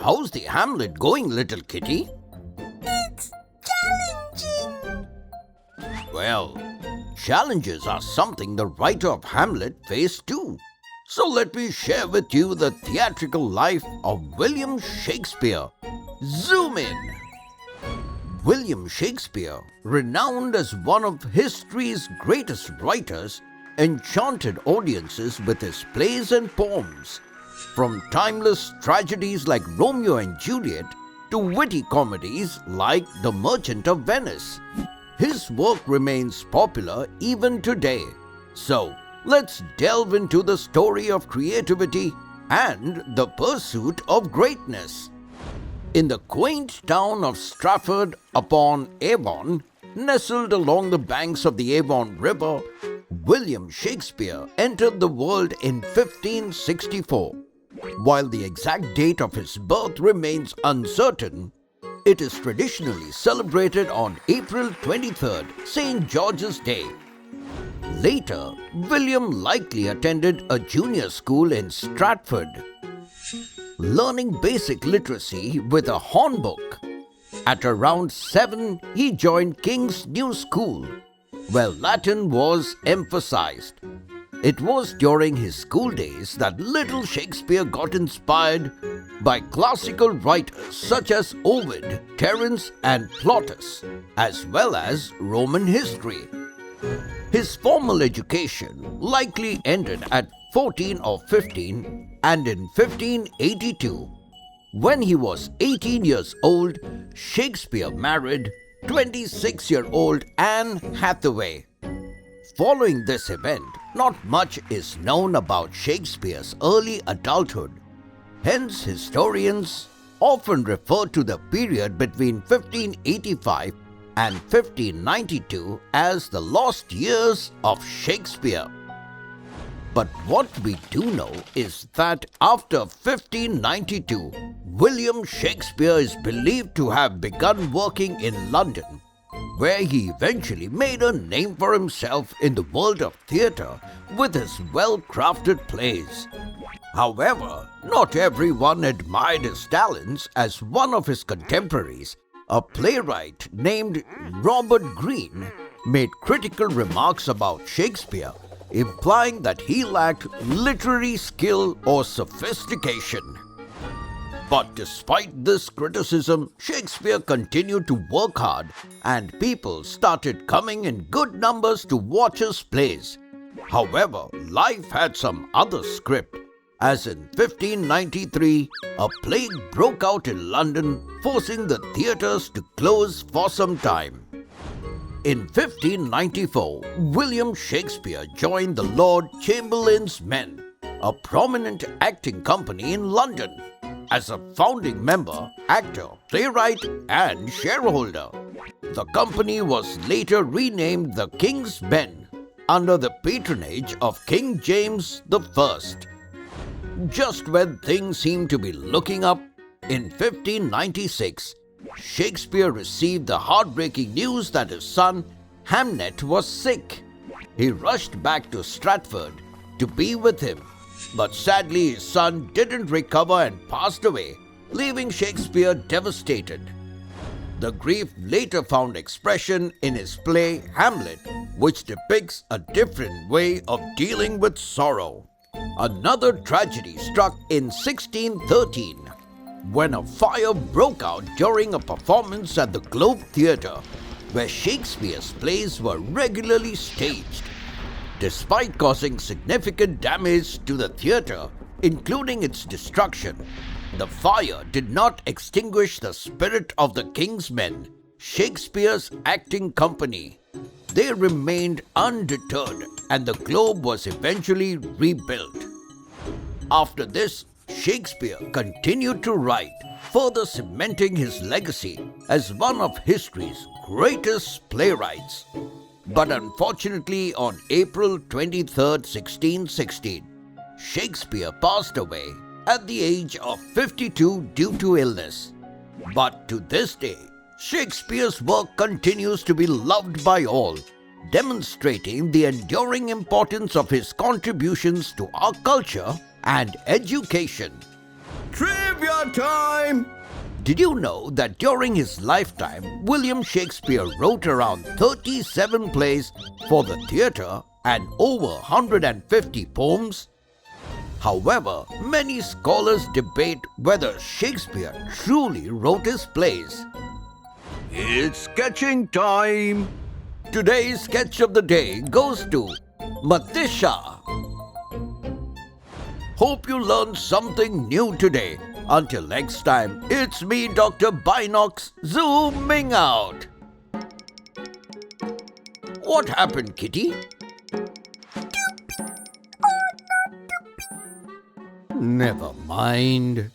how's the Hamlet going, little kitty? It's challenging. Well, challenges are something the writer of Hamlet faced too. So let me share with you the theatrical life of William Shakespeare. Zoom in. William Shakespeare, renowned as one of history's greatest writers, enchanted audiences with his plays and poems. From timeless tragedies like Romeo and Juliet to witty comedies like The Merchant of Venice, his work remains popular even today. So, let's delve into the story of creativity and the pursuit of greatness. In the quaint town of Stratford upon Avon, nestled along the banks of the Avon River, William Shakespeare entered the world in 1564. While the exact date of his birth remains uncertain, it is traditionally celebrated on April 23rd, St. George's Day. Later, William likely attended a junior school in Stratford, learning basic literacy with a hornbook. At around 7, he joined King's New School, where Latin was emphasized. It was during his school days that little Shakespeare got inspired by classical writers such as Ovid, Terence, and Plautus, as well as Roman history. His formal education likely ended at 14 or 15, and in 1582, when he was 18 years old, Shakespeare married 26-year-old Anne Hathaway. Following this event, not much is known about Shakespeare's early adulthood. Hence, historians often refer to the period between 1585 and 1592 as the lost years of Shakespeare. But what we do know is that after 1592, William Shakespeare is believed to have begun working in London, where he eventually made a name for himself in the world of theatre with his well-crafted plays. However, not everyone admired his talents, as one of his contemporaries, a playwright named Robert Greene, made critical remarks about Shakespeare, implying that he lacked literary skill or sophistication. But despite this criticism, Shakespeare continued to work hard, and people started coming in good numbers to watch his plays. However, life had some other script, as in 1593, a plague broke out in London, forcing the theatres to close for some time. In 1594, William Shakespeare joined the Lord Chamberlain's Men, a prominent acting company in London, as a founding member, actor, playwright, and shareholder. The company was later renamed the King's Men, under the patronage of King James I. Just when things seemed to be looking up, in 1596, Shakespeare received the heartbreaking news that his son, Hamlet, was sick. He rushed back to Stratford to be with him, but sadly his son didn't recover and passed away, leaving Shakespeare devastated. The grief later found expression in his play Hamlet, which depicts a different way of dealing with sorrow. Another tragedy struck in 1613, when a fire broke out during a performance at the Globe Theatre, where Shakespeare's plays were regularly staged. Despite causing significant damage to the theatre, including its destruction, the fire did not extinguish the spirit of the King's Men, Shakespeare's acting company. They remained undeterred, and the Globe was eventually rebuilt. After this, Shakespeare continued to write, further cementing his legacy as one of history's greatest playwrights. But unfortunately, on April 23, 1616, Shakespeare passed away at the age of 52 due to illness. But to this day, Shakespeare's work continues to be loved by all, demonstrating the enduring importance of his contributions to our culture and education. Trivia time! Did you know that during his lifetime, William Shakespeare wrote around 37 plays for the theatre and over 150 poems? However, many scholars debate whether Shakespeare truly wrote his plays. It's sketching time! Today's sketch of the day goes to Matisha. Hope you learned something new today. Until next time, it's me, Dr. Binocs, zooming out. What happened, Kitty? Never mind.